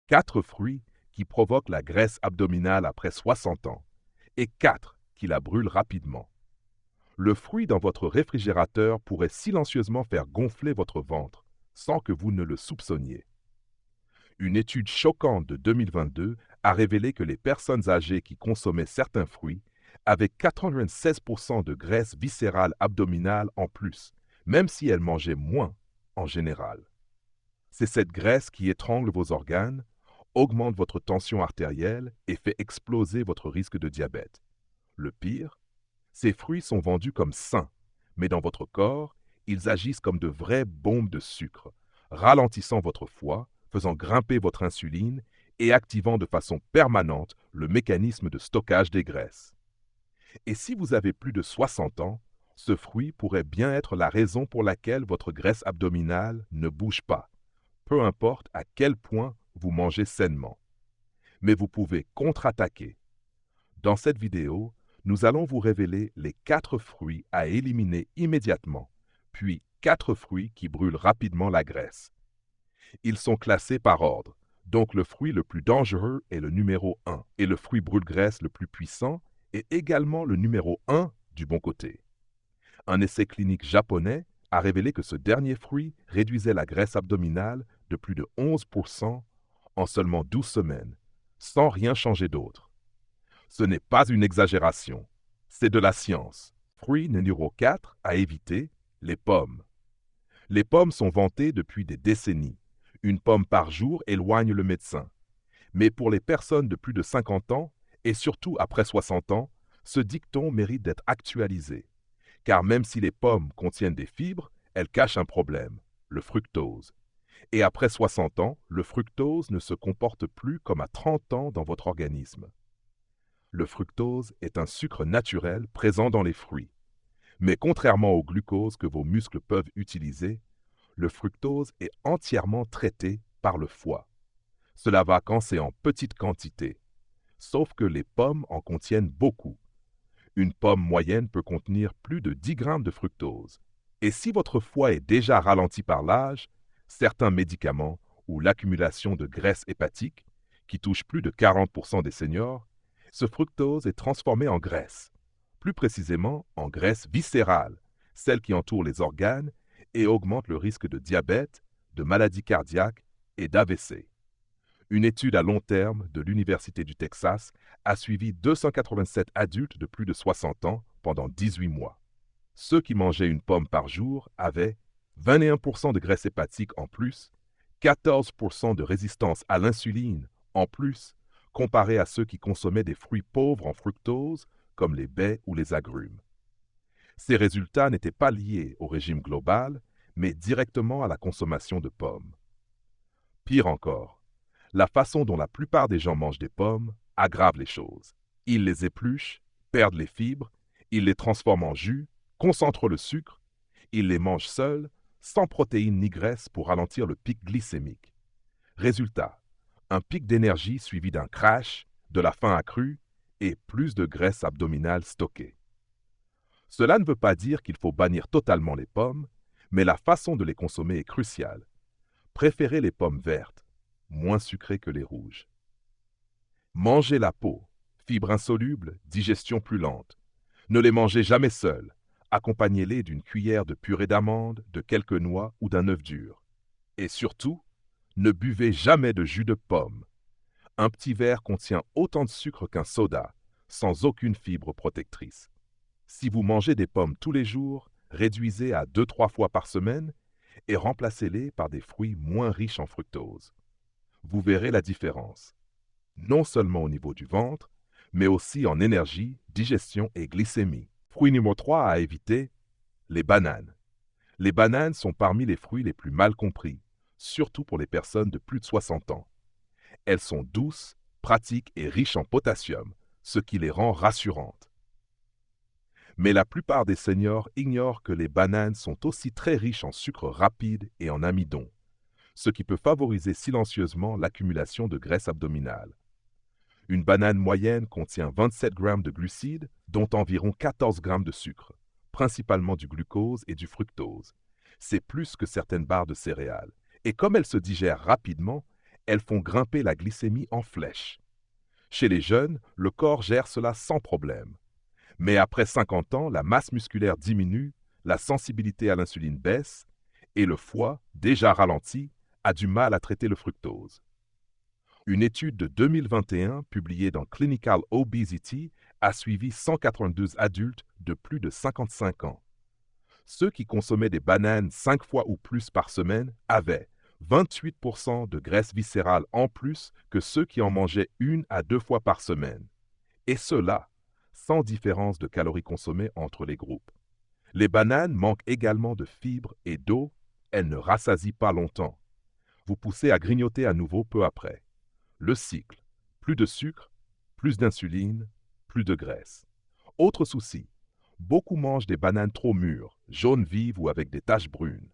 4 fruits qui provoquent la graisse abdominale après 60 ans et 4 qui la brûlent rapidement. Le fruit dans votre réfrigérateur pourrait silencieusement faire gonfler votre ventre sans que vous ne le soupçonniez. Une étude choquante de 2022 a révélé que les personnes âgées qui consommaient certains fruits avaient 96% de graisse viscérale abdominale en plus, même si elles mangeaient moins en général. C'est cette graisse qui étrangle vos organes, augmente votre tension artérielle et fait exploser votre risque de diabète. Le pire, ces fruits sont vendus comme sains, mais dans votre corps, ils agissent comme de vraies bombes de sucre, ralentissant votre foie, faisant grimper votre insuline et activant de façon permanente le mécanisme de stockage des graisses. Et si vous avez plus de 60 ans, ce fruit pourrait bien être la raison pour laquelle votre graisse abdominale ne bouge pas, peu importe à quel point vous mangez sainement. Mais vous pouvez contre-attaquer. Dans cette vidéo, nous allons vous révéler les 4 fruits à éliminer immédiatement, puis 4 fruits qui brûlent rapidement la graisse. Ils sont classés par ordre, donc le fruit le plus dangereux est le numéro 1 et le fruit brûle-graisse le plus puissant est également le numéro 1 du bon côté. Un essai clinique japonais a révélé que ce dernier fruit réduisait la graisse abdominale de plus de 11% en seulement 12 semaines, sans rien changer d'autre. Ce n'est pas une exagération, c'est de la science. Fruit numéro 4 à éviter, les pommes. Les pommes sont vantées depuis des décennies. Une pomme par jour éloigne le médecin. Mais pour les personnes de plus de 50 ans, et surtout après 60 ans, ce dicton mérite d'être actualisé. Car même si les pommes contiennent des fibres, elles cachent un problème, le fructose. Et après 60 ans, le fructose ne se comporte plus comme à 30 ans dans votre organisme. Le fructose est un sucre naturel présent dans les fruits. Mais contrairement au glucose que vos muscles peuvent utiliser, le fructose est entièrement traité par le foie. Cela va quand c'est en petite quantité. Sauf que les pommes en contiennent beaucoup. Une pomme moyenne peut contenir plus de 10 grammes de fructose. Et si votre foie est déjà ralenti par l'âge, certains médicaments ou l'accumulation de graisse hépatique, qui touche plus de 40% des seniors, ce fructose est transformé en graisse, plus précisément en graisse viscérale, celle qui entoure les organes et augmente le risque de diabète, de maladies cardiaques et d'AVC. Une étude à long terme de l'Université du Texas a suivi 287 adultes de plus de 60 ans pendant 18 mois. Ceux qui mangeaient une pomme par jour avaient 21% de graisse hépatique en plus, 14% de résistance à l'insuline en plus, comparé à ceux qui consommaient des fruits pauvres en fructose comme les baies ou les agrumes. Ces résultats n'étaient pas liés au régime global, mais directement à la consommation de pommes. Pire encore, la façon dont la plupart des gens mangent des pommes aggrave les choses. Ils les épluchent, perdent les fibres, ils les transforment en jus, concentrent le sucre, ils les mangent seuls, sans protéines ni graisse pour ralentir le pic glycémique. Résultat, un pic d'énergie suivi d'un crash, de la faim accrue et plus de graisse abdominale stockée. Cela ne veut pas dire qu'il faut bannir totalement les pommes, mais la façon de les consommer est cruciale. Préférez les pommes vertes, moins sucrées que les rouges. Mangez la peau, fibres insolubles, digestion plus lente. Ne les mangez jamais seuls. Accompagnez-les d'une cuillère de purée d'amande, de quelques noix ou d'un œuf dur. Et surtout, ne buvez jamais de jus de pomme. Un petit verre contient autant de sucre qu'un soda, sans aucune fibre protectrice. Si vous mangez des pommes tous les jours, réduisez à 2-3 fois par semaine et remplacez-les par des fruits moins riches en fructose. Vous verrez la différence, non seulement au niveau du ventre, mais aussi en énergie, digestion et glycémie. Fruit numéro 3 à éviter, les bananes. Les bananes sont parmi les fruits les plus mal compris, surtout pour les personnes de plus de 60 ans. Elles sont douces, pratiques et riches en potassium, ce qui les rend rassurantes. Mais la plupart des seniors ignorent que les bananes sont aussi très riches en sucre rapide et en amidon, ce qui peut favoriser silencieusement l'accumulation de graisse abdominale. Une banane moyenne contient 27 grammes de glucides, dont environ 14 grammes de sucre, principalement du glucose et du fructose. C'est plus que certaines barres de céréales. Et comme elles se digèrent rapidement, Elles font grimper la glycémie en flèche. Chez les jeunes, le corps gère cela sans problème. Mais après 50 ans, la masse musculaire diminue, la sensibilité à l'insuline baisse, et le foie, déjà ralenti, a du mal à traiter le fructose. Une étude de 2021 publiée dans Clinical Obesity a suivi 192 adultes de plus de 55 ans. Ceux qui consommaient des bananes 5 fois ou plus par semaine avaient 28% de graisse viscérale en plus que ceux qui en mangeaient 1 à 2 fois par semaine. Et cela, sans différence de calories consommées entre les groupes. Les bananes manquent également de fibres et d'eau, elles ne rassasient pas longtemps. Vous poussez à grignoter à nouveau peu après. Le cycle, plus de sucre, plus d'insuline, plus de graisse. Autre souci, beaucoup mangent des bananes trop mûres, jaunes vives ou avec des taches brunes.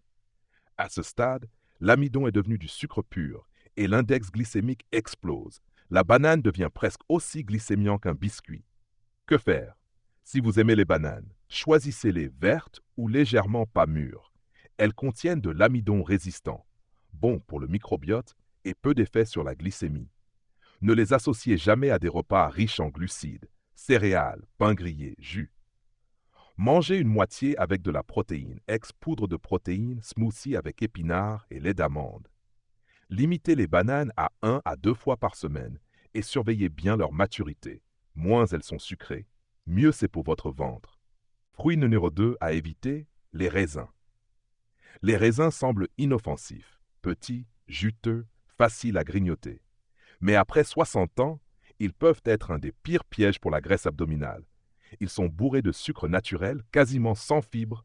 À ce stade, l'amidon est devenu du sucre pur et l'index glycémique explose. La banane devient presque aussi glycémiante qu'un biscuit. Que faire? Si vous aimez les bananes, choisissez-les vertes ou légèrement pas mûres. Elles contiennent de l'amidon résistant, bon pour le microbiote et peu d'effet sur la glycémie. Ne les associez jamais à des repas riches en glucides, céréales, pain grillé, jus. Mangez une moitié avec de la protéine, ex-poudre de protéines, smoothie avec épinards et lait d'amande. Limitez les bananes à 1 à 2 fois par semaine et surveillez bien leur maturité. Moins elles sont sucrées, mieux c'est pour votre ventre. Fruit numéro 2 à éviter, les raisins. Les raisins semblent inoffensifs, petits, juteux, faciles à grignoter. Mais après 60 ans, ils peuvent être un des pires pièges pour la graisse abdominale. Ils sont bourrés de sucre naturel, quasiment sans fibres,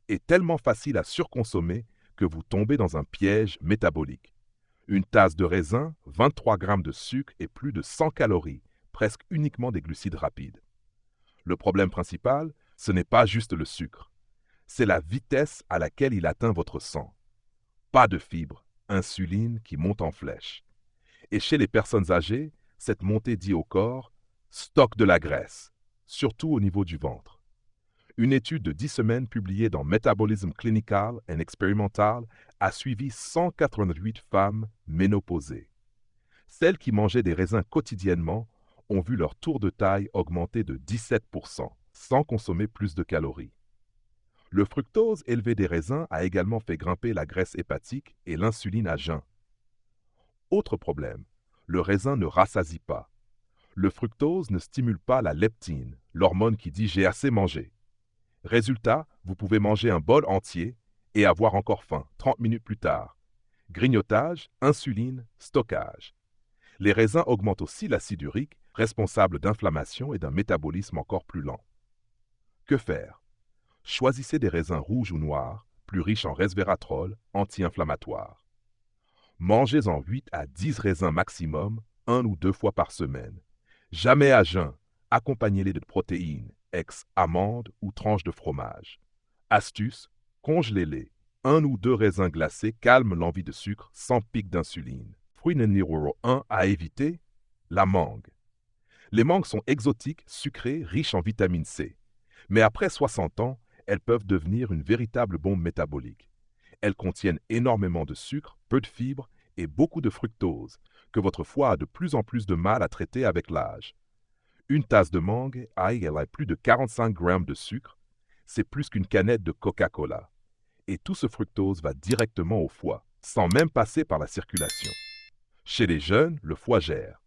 et tellement faciles à surconsommer que vous tombez dans un piège métabolique. Une tasse de raisin, 23 grammes de sucre et plus de 100 calories, presque uniquement des glucides rapides. Le problème principal, ce n'est pas juste le sucre. C'est la vitesse à laquelle il atteint votre sang. Pas de fibres, insuline qui monte en flèche. Et chez les personnes âgées, cette montée dit au corps « stock de la graisse », surtout au niveau du ventre. Une étude de 10 semaines publiée dans Metabolism Clinical and Experimental a suivi 188 femmes ménopausées. Celles qui mangeaient des raisins quotidiennement ont vu leur tour de taille augmenter de 17%, sans consommer plus de calories. Le fructose élevé des raisins a également fait grimper la graisse hépatique et l'insuline à jeun. Autre problème, le raisin ne rassasie pas. Le fructose ne stimule pas la leptine, l'hormone qui dit « j'ai assez mangé ». Résultat, vous pouvez manger un bol entier et avoir encore faim 30 minutes plus tard. Grignotage, insuline, stockage. Les raisins augmentent aussi l'acide urique, responsable d'inflammation et d'un métabolisme encore plus lent. Que faire? Choisissez des raisins rouges ou noirs, plus riches en resveratrol, anti-inflammatoires. Mangez-en 8 à 10 raisins maximum, 1 ou 2 fois par semaine. Jamais à jeun, accompagnez-les de protéines, ex-amandes ou tranches de fromage. Astuce, congelez-les. 1 ou 2 raisins glacés calment l'envie de sucre sans pic d'insuline. Fruit numéro 1 à éviter, la mangue. Les mangues sont exotiques, sucrées, riches en vitamine C. Mais après 60 ans, elles peuvent devenir une véritable bombe métabolique. Elles contiennent énormément de sucre, peu de fibres et beaucoup de fructose, que votre foie a de plus en plus de mal à traiter avec l'âge. Une tasse de mangue, elle a plus de 45 grammes de sucre, c'est plus qu'une canette de Coca-Cola. Et tout ce fructose va directement au foie, sans même passer par la circulation. Chez les jeunes, le foie gère.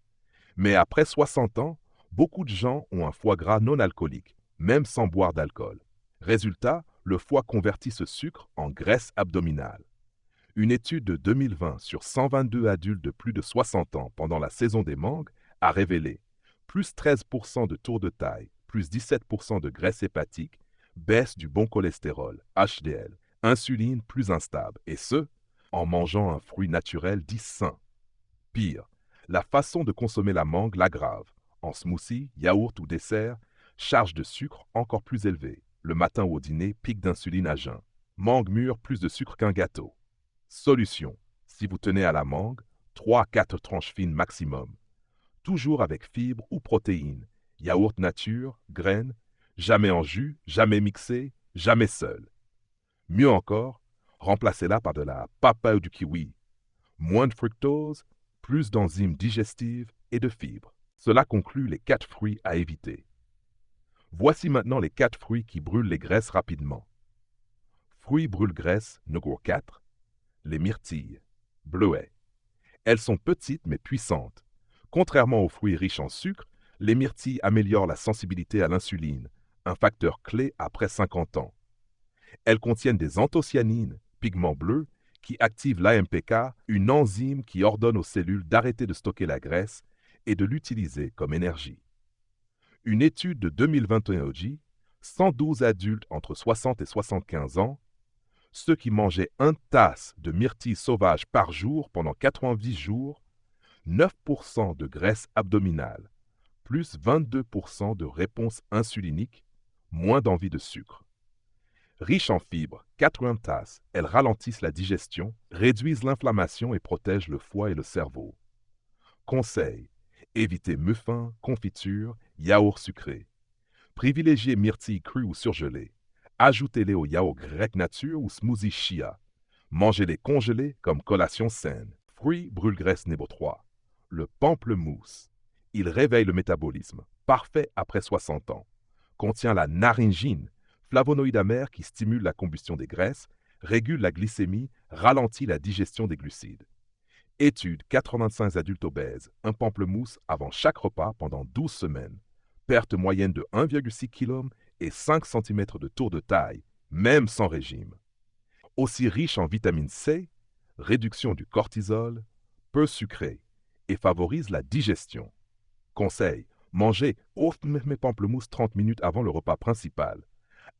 Mais après 60 ans, beaucoup de gens ont un foie gras non alcoolique, même sans boire d'alcool. Résultat, le foie convertit ce sucre en graisse abdominale. Une étude de 2020 sur 122 adultes de plus de 60 ans pendant la saison des mangues a révélé plus 13% de tour de taille, plus 17% de graisse hépatique, baisse du bon cholestérol, HDL, insuline plus instable, et ce, en mangeant un fruit naturel dit sain. Pire, la façon de consommer la mangue l'aggrave. En smoothie, yaourt ou dessert, charge de sucre encore plus élevée. Le matin ou au dîner, pic d'insuline à jeun. Mangue mûre, plus de sucre qu'un gâteau. Solution. Si vous tenez à la mangue, 3 à 4 tranches fines maximum. Toujours avec fibres ou protéines. Yaourt nature, graines, jamais en jus, jamais mixé, jamais seul. Mieux encore, remplacez-la par de la papaye ou du kiwi. Moins de fructose, plus d'enzymes digestives et de fibres. Cela conclut les 4 fruits à éviter. Voici maintenant les 4 fruits qui brûlent les graisses rapidement. Fruits brûle-graisse numéro 4, les myrtilles, bleuets. Elles sont petites mais puissantes. Contrairement aux fruits riches en sucre, les myrtilles améliorent la sensibilité à l'insuline, un facteur clé après 50 ans. Elles contiennent des anthocyanines, pigments bleus, qui activent l'AMPK, une enzyme qui ordonne aux cellules d'arrêter de stocker la graisse et de l'utiliser comme énergie. Une étude de 2021 dit 112 adultes entre 60 et 75 ans, ceux qui mangeaient une tasse de myrtilles sauvages par jour pendant 90 jours, 9% de graisse abdominale, plus 22% de réponse insulinique, moins d'envie de sucre. Riches en fibres, 80 tasses, elles ralentissent la digestion, réduisent l'inflammation et protègent le foie et le cerveau. Conseil: évitez muffins, confitures, yaourts sucrés. Privilégiez myrtilles crues ou surgelées. Ajoutez-les au yaourt grec nature ou smoothie chia. Mangez-les congelés comme collation saine. Fruits brûle-graisse numéro 3. Le pamplemousse. Il réveille le métabolisme, parfait après 60 ans. Contient la naringine, flavonoïde amer qui stimule la combustion des graisses, régule la glycémie, ralentit la digestion des glucides. Étude 85 adultes obèses, un pamplemousse avant chaque repas pendant 12 semaines. Perte moyenne de 1,6 kg et 5 cm de tour de taille, même sans régime. Aussi riche en vitamine C, réduction du cortisol, peu sucré et favorise la digestion. Conseil: mangez mes pamplemousses 30 minutes avant le repas principal.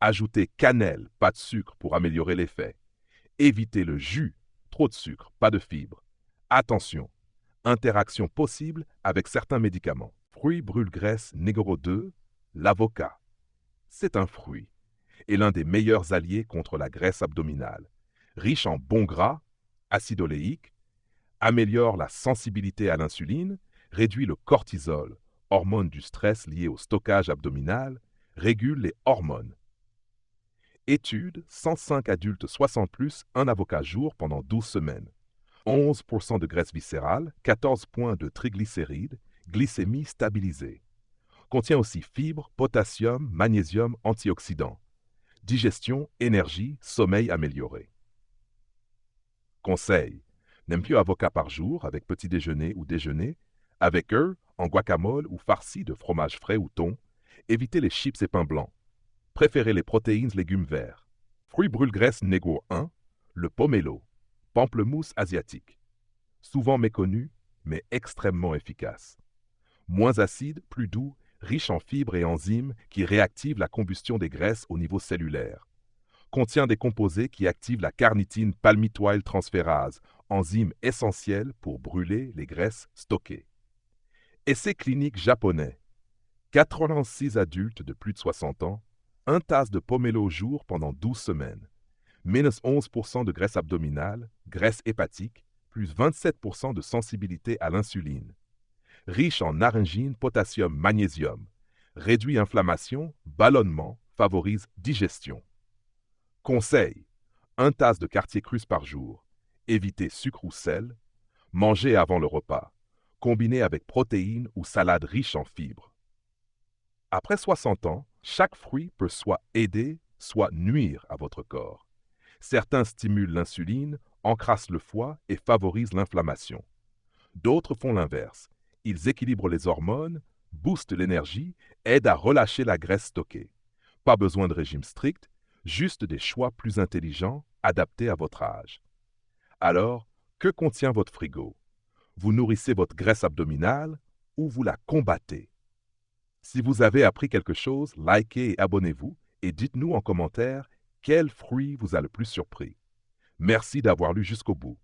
Ajoutez cannelle, pas de sucre pour améliorer l'effet. Évitez le jus, trop de sucre, pas de fibres. Attention, interaction possible avec certains médicaments. Fruits brûle-graisse numéro 2, l'avocat. C'est un fruit et l'un des meilleurs alliés contre la graisse abdominale. Riche en bons gras, acide oléique, améliore la sensibilité à l'insuline, réduit le cortisol, hormone du stress liée au stockage abdominal, régule les hormones. Étude 105 adultes 60+, un avocat jour pendant 12 semaines. 11% de graisse viscérale, 14 points de triglycérides, glycémie stabilisée. Contient aussi fibres, potassium, magnésium, antioxydants. Digestion, énergie, sommeil amélioré. Conseil: n'aime plus avocat par jour avec petit déjeuner ou déjeuner, avec eux, en guacamole ou farci de fromage frais ou thon. Évitez les chips et pains blancs. Préférez les protéines légumes verts. Fruits brûle-graisse numéro 1, le pomelo, pamplemousse asiatique. Souvent méconnu, mais extrêmement efficace. Moins acide, plus doux, riche en fibres et enzymes qui réactivent la combustion des graisses au niveau cellulaire. Contient des composés qui activent la carnitine palmitoyltransférase, enzyme essentielle pour brûler les graisses stockées. Essai clinique japonais. 86 adultes de plus de 60 ans, 1 tasse de pomelo au jour pendant 12 semaines. Minus 11% de graisse abdominale, graisse hépatique, plus 27% de sensibilité à l'insuline. Riche en naringine, potassium, magnésium. Réduit inflammation, ballonnement, favorise digestion. Conseil: 1 tasse de quartier crus par jour. Évitez sucre ou sel. Mangez avant le repas. Combinez avec protéines ou salade riche en fibres. Après 60 ans, chaque fruit peut soit aider, soit nuire à votre corps. Certains stimulent l'insuline, encrassent le foie et favorisent l'inflammation. D'autres font l'inverse. Ils équilibrent les hormones, boostent l'énergie, aident à relâcher la graisse stockée. Pas besoin de régime strict, juste des choix plus intelligents, adaptés à votre âge. Alors, que contient votre frigo? Vous nourrissez votre graisse abdominale ou vous la combattez? Si vous avez appris quelque chose, likez et abonnez-vous et dites-nous en commentaire quel fruit vous a le plus surpris. Merci d'avoir lu jusqu'au bout.